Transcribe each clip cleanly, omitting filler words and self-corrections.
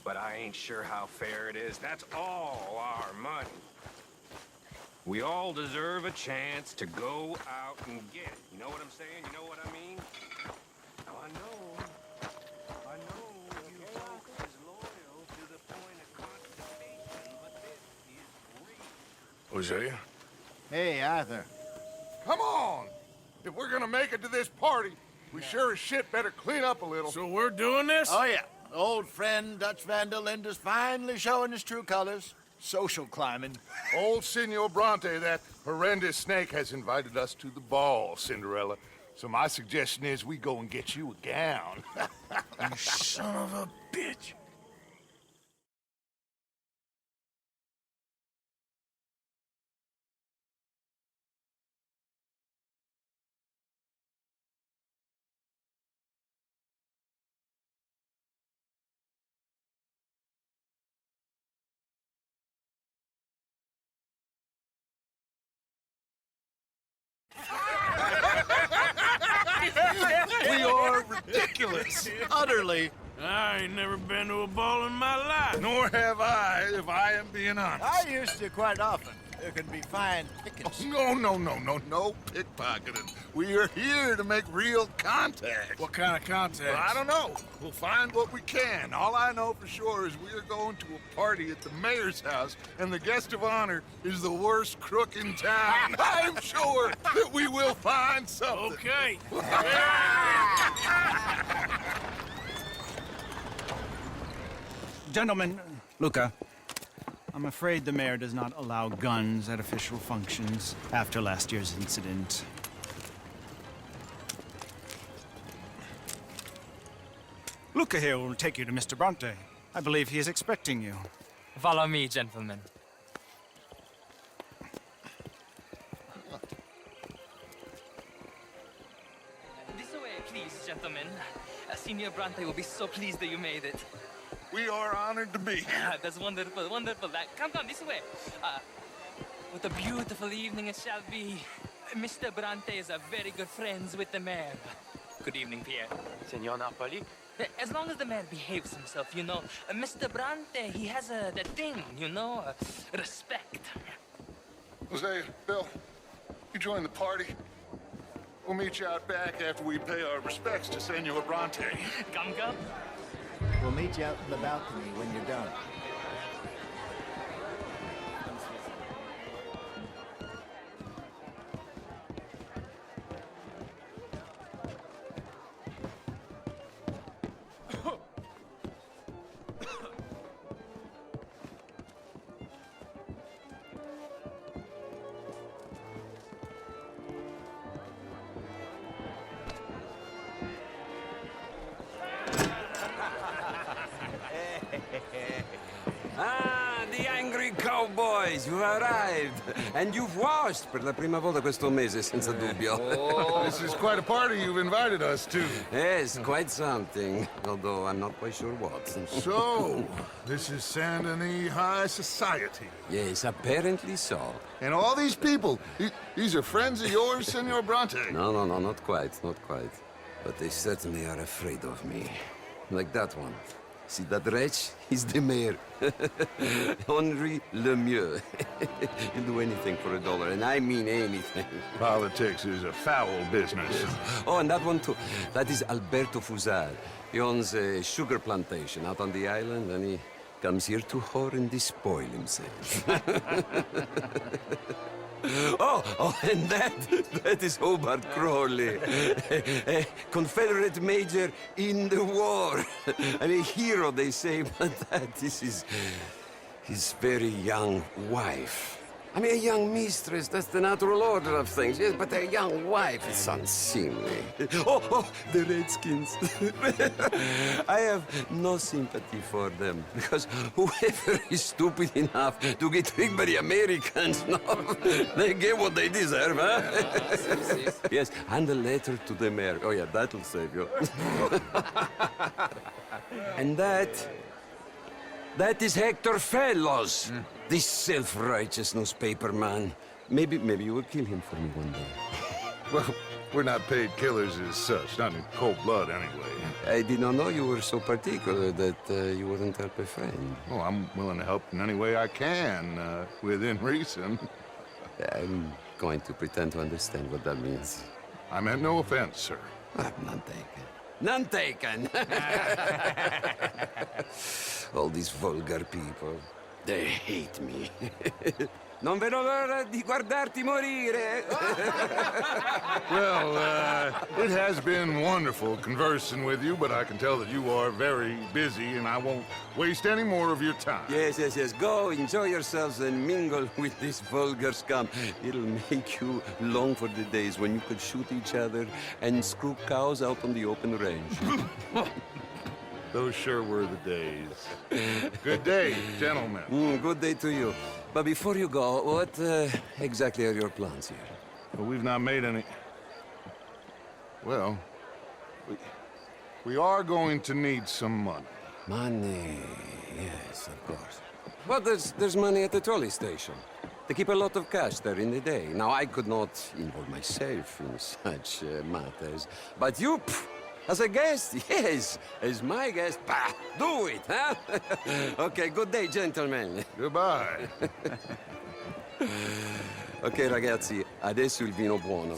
but I ain't sure how fair it is. That's all our money. We all deserve a chance to go out and get it. You know what I'm saying? You know what I mean? Now, I know you folks is loyal to the point of constipation, but this is real. Hosea? Hey, Arthur. Come on! If we're gonna make it to this party, we sure as shit better clean up a little. So we're doing this? Oh, yeah. Old friend Dutch Van der Linde's finally showing his true colors. Social climbing. Old Senor Bronte, that horrendous snake, has invited us to the ball, Cinderella. So my suggestion is we go and get you a gown. You son of a bitch. We are ridiculous. Utterly. I ain't never been to a ball in my life. Nor have I, if I am being honest. I used to quite often. There can be fine pickings. No pickpocketing. We are here to make real contact. What kind of contact? Well, I don't know. We'll find what we can. All I know for sure is we are going to a party at the mayor's house, and the guest of honor is the worst crook in town. I'm sure that we will find something. Okay. Gentlemen, Luca, I'm afraid the mayor does not allow guns at official functions after last year's incident. Luca here will take you to Mr. Bronte. I believe he is expecting you. Follow me, gentlemen. This way, please, gentlemen. Senior Bronte will be so pleased that you made it. We are honored to be here. That's wonderful, wonderful. Come, this way. What a beautiful evening it shall be. Mr. Bronte is a very good friends with the mayor. Good evening, Pierre. Senor Napoli? As long as the mayor behaves himself, you know. Mr. Bronte, he has that thing, you know, respect. Jose, Bill, you join the party. We'll meet you out back after we pay our respects to Senor Bronte. Come. We'll meet you out in the balcony when you're done. Ah, the angry cowboys, you've arrived. And you've washed per la prima volta questo mese, senza dubbio. This is quite a party you've invited us to. Yes, quite something. Although I'm not quite sure what. So, this is Saint Denis High Society. Yes, apparently so. And all these people, these are friends of yours, Senor Bronte? No, not quite, not quite. But they certainly are afraid of me. Like that one. See that wretch? He's the mayor. Henri Lemieux. He'll do anything for $1, and I mean anything. Politics is a foul business. Oh, and that one too. That is Alberto Fusar. He owns a sugar plantation out on the island, and he comes here to whore and despoil himself. Oh, and that is Hobart Crawley, a Confederate major in the war, and a hero, they say, but that is his very young wife. I mean, a young mistress, that's the natural order of things, yes, but a young wife is unseemly. Oh, the Redskins. I have no sympathy for them, because whoever is stupid enough to get tricked by the Americans, no, they get what they deserve, huh? Yes, and a letter to the mayor. Oh, yeah, that'll save you. And that is Hector Fellows. This self-righteous newspaper man. Maybe you will kill him for me one day. Well, we're not paid killers as such, not in cold blood anyway. I did not know you were so particular that you wouldn't help a friend. Oh, I'm willing to help in any way I can, within reason. I'm going to pretend to understand what that means. I meant no offense, sir. None taken. None taken! All these vulgar people, they hate me. Non vedo l'ora di guardarti morire! Well, it has been wonderful conversing with you, but I can tell that you are very busy, and I won't waste any more of your time. Yes, yes, yes. Go, enjoy yourselves and mingle with this vulgar scum. It'll make you long for the days when you could shoot each other and screw cows out on the open range. Those sure were the days. Good day, gentlemen. Good day to you. But before you go, what exactly are your plans here? Well, we've not made any... Well, we are going to need some money. Money, yes, of course. Well, there's money at the trolley station. They keep a lot of cash there in the day. Now, I could not involve myself in such matters. But you, as a guest, yes, as my guest, bah, do it, huh? Okay, good day, gentlemen. Goodbye. Ok, ragazzi, adesso il vino buono.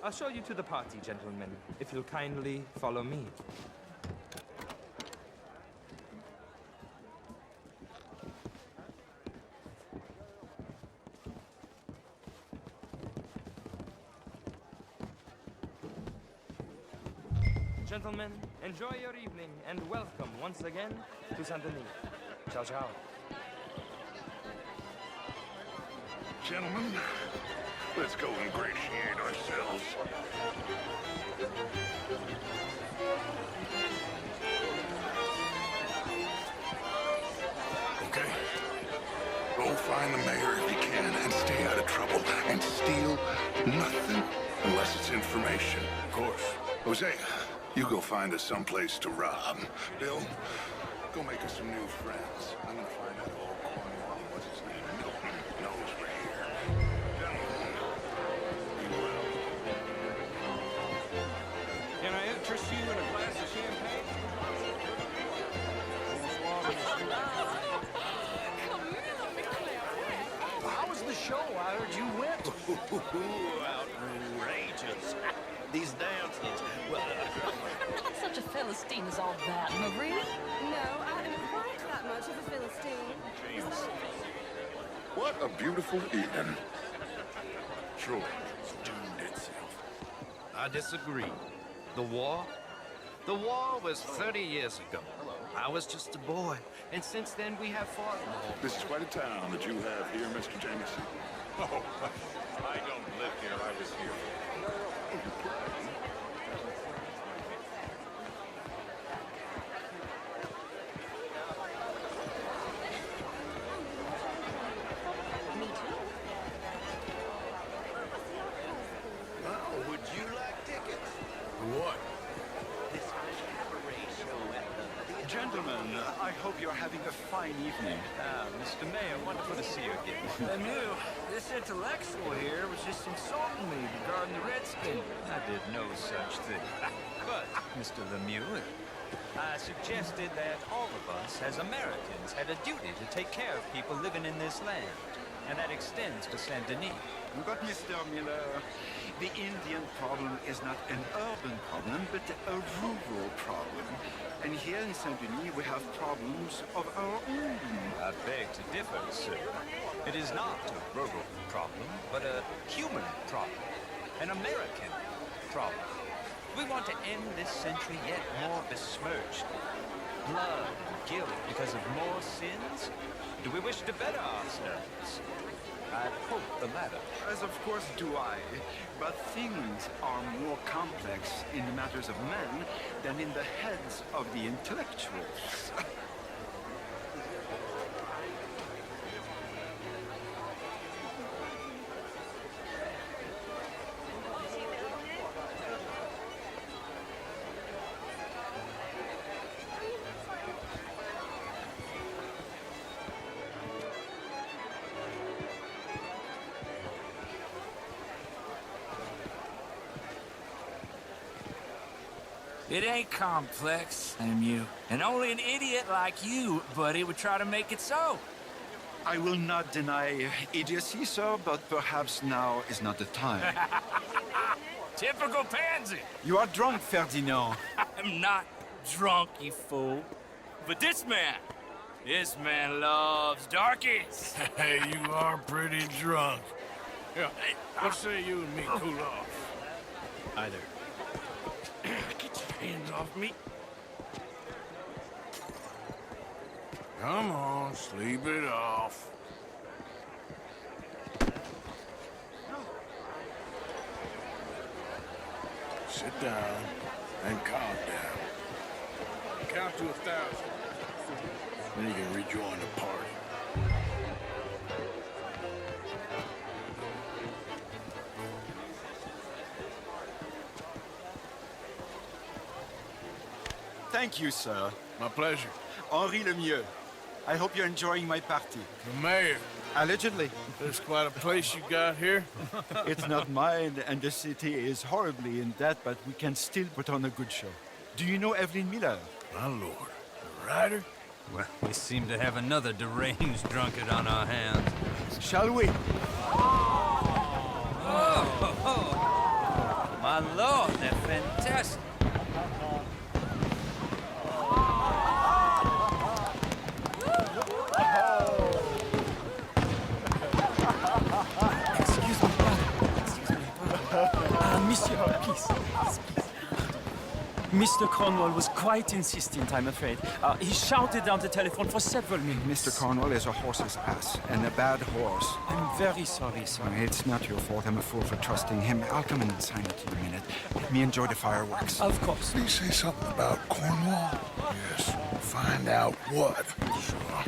I'll show you to the party, gentlemen, if you'll kindly follow me. Gentlemen, enjoy your evening and welcome once again to Saint Denis. Ciao, ciao. Gentlemen, let's go ingratiate ourselves. Okay. Go find the mayor if you can and stay out of trouble. And steal nothing unless it's information. Of course. Jose, you go find us someplace to rob. Bill, go make us some new friends. I'm gonna find out old Cornwall, what's his name, Milton, knows we're here. Gentlemen, be well. Can I interest you in a glass of champagne? How was the show? I heard you went. Outrageous. These dances. Well, I'm not such a Philistine as all that, Marie. No, I am quite that much of a Philistine. What a beautiful evening. sure, it's doomed itself. I disagree. The war? The war was 30 years ago. I was just a boy, and since then we have fought more. This is quite a town that you have here, Mr. Jameson. Oh, I don't live here. I was here. Would you like tickets? What? This cabaret show at the... Gentlemen, I hope you're having a fine evening. Mr. Mayor, wonderful to see you again. Lemieux, this intellectual here was just insulting me regarding the Redskins. I did no such thing. But, Mr. Lemieux, I suggested that all of us, as Americans, had a duty to take care of people living in this land. And that extends to Saint Denis. But, Mr. Miller, the Indian problem is not an urban problem, but a rural problem. And here in Saint Denis, we have problems of our own. I beg to differ, sir. It is not a rural problem, but a human problem. An American problem. We want to end this century yet more besmirched. Blood and guilt because of more sins? Do we wish to better ourselves? I hope the latter. As of course do I. But things are more complex in the matters of men than in the heads of the intellectuals. It ain't complex, MU. And only an idiot like you, buddy, would try to make it so. I will not deny idiocy, sir, but perhaps now is not the time. Typical pansy. You are drunk, Ferdinand. I'm not drunk, you fool. But this man loves darkies. Hey, you are pretty drunk. Yeah, hey, what say you and me cool off? Either. Get your hands off me. Come on, sleep it off. Sit down and calm down. Count to 1,000. Then you can rejoin the party. Thank you, sir. My pleasure. Henri Lemieux. I hope you're enjoying my party. The mayor. Allegedly. There's quite a place you got here. It's not mine, and the city is horribly in debt, but we can still put on a good show. Do you know Evelyn Miller? My lord. The writer? Well, we seem to have another deranged drunkard on our hands. Shall we? My lord, they're fantastic. Excuse me, brother. Monsieur, please. Mr. Cornwall was quite insistent, I'm afraid. He shouted down the telephone for several minutes. Mr. Cornwall is a horse's ass, and a bad horse. I'm very sorry, sir. It's not your fault. I'm a fool for trusting him. I'll come in and sign it in a minute. Let me enjoy the fireworks. Of course. Did he say something about Cornwall? Yes. Find out what. Sure.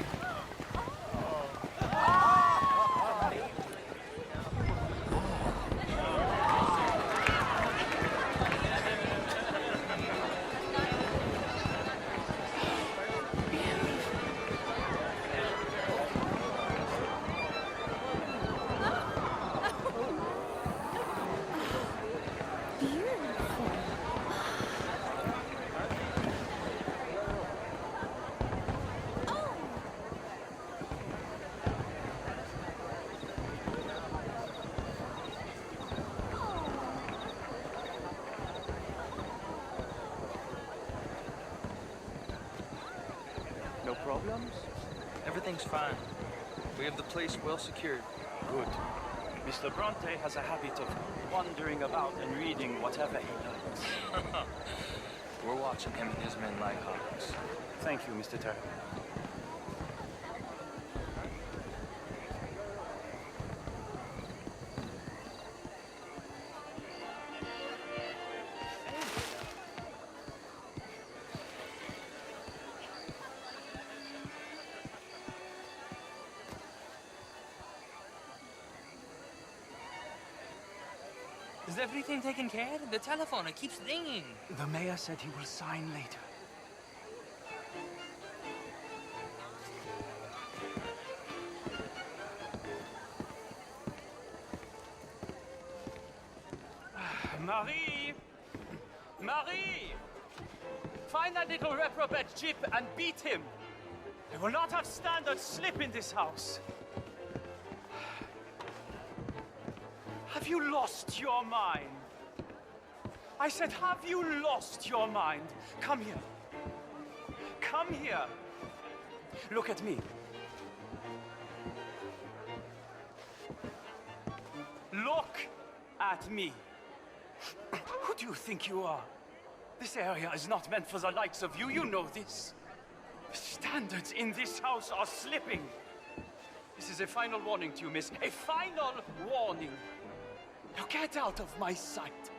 No problems? Everything's fine. We have the place well secured. Good. Mr. Bronte has a habit of wandering about and reading whatever he likes. We're watching him and his men like hawks. Thank you, Mr. Turner. Is everything taken care of? The telephone, it keeps ringing. The mayor said he will sign later. Marie! Marie! Find that little reprobate Jip and beat him. I will not have standard slip in this house. Have you lost your mind? I said, have you lost your mind? Come here. Come here. Look at me. Look at me. Who do you think you are? This area is not meant for the likes of you. You know this. The standards in this house are slipping. This is a final warning to you, miss. A final warning. Now get out of my sight.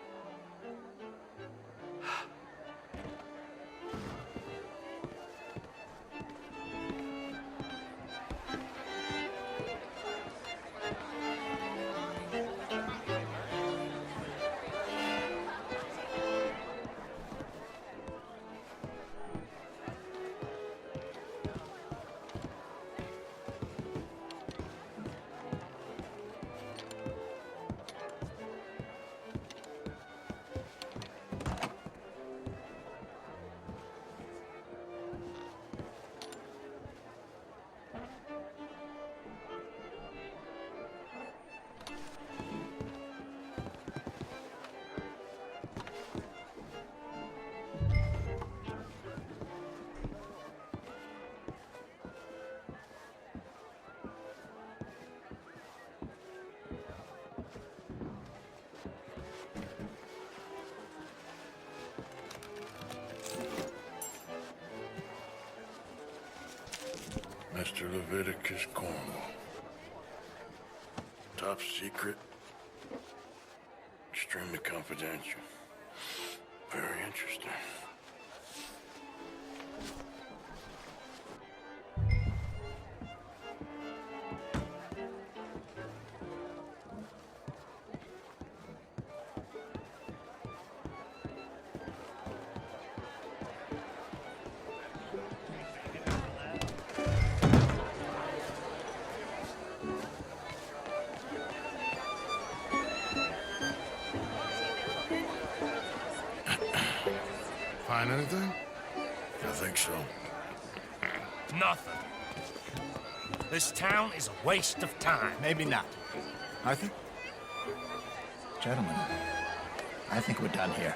Mr. Leviticus Cornwall. Top secret. Extremely confidential. Very interesting. Find anything? I think so. Nothing. This town is a waste of time. Maybe not. Arthur? Gentlemen, I think we're done here.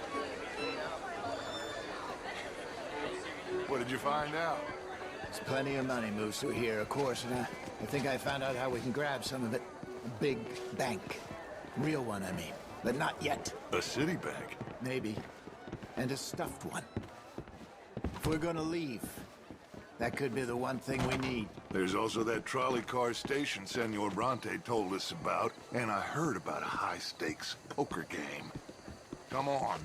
What did you find out? There's plenty of money moves through here, of course, and I think I found out how we can grab some of it. A big bank. Real one, I mean. But not yet. A city bank? Maybe. And a stuffed one. If we're gonna leave, that could be the one thing we need. There's also that trolley car station Senor Bronte told us about, and I heard about a high-stakes poker game. Come on.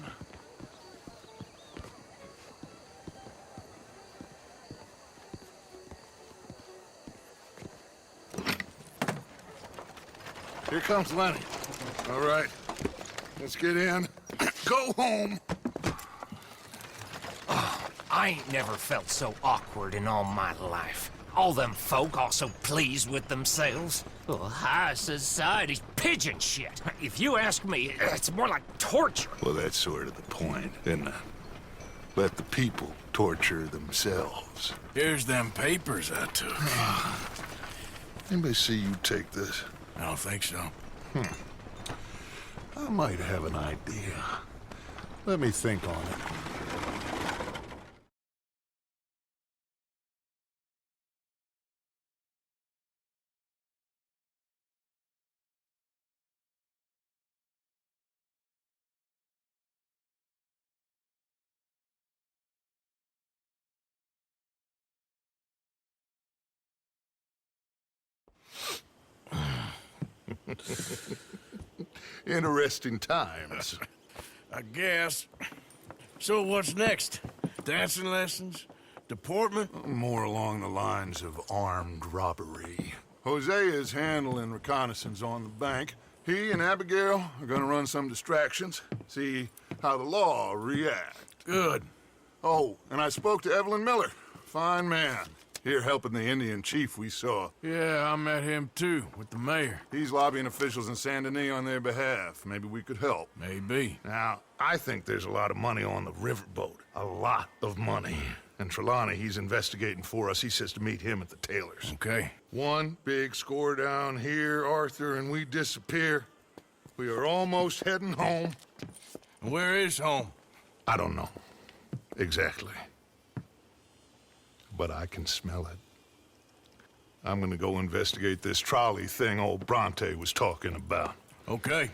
Here comes Lenny. All right, let's get in. Go home. I ain't never felt so awkward in all my life. All them folk all so pleased with themselves. Oh, high society's pigeon shit. If you ask me, it's more like torture. Well, that's sort of the point, isn't it? Let the people torture themselves. Here's them papers I took. Anybody see you take this? I don't think so. I might have an idea. Let me think on it. Interesting times. I guess. So what's next? Dancing lessons? Deportment? More along the lines of armed robbery. Hosea is handling reconnaissance on the bank. He and Abigail are gonna run some distractions, see how the law reacts. Good. Oh, and I spoke to Evelyn Miller. Fine man. Here helping the Indian chief we saw. Yeah, I met him too, with the mayor. He's lobbying officials in Saint Denis on their behalf. Maybe we could help. Maybe. Now, I think there's a lot of money on the riverboat. A lot of money. And Trelawney, he's investigating for us. He says to meet him at the Taylor's. Okay. One big score down here, Arthur, and we disappear. We are almost heading home. Where is home? I don't know. Exactly. But I can smell it. I'm gonna go investigate this trolley thing old Bronte was talking about. Okay.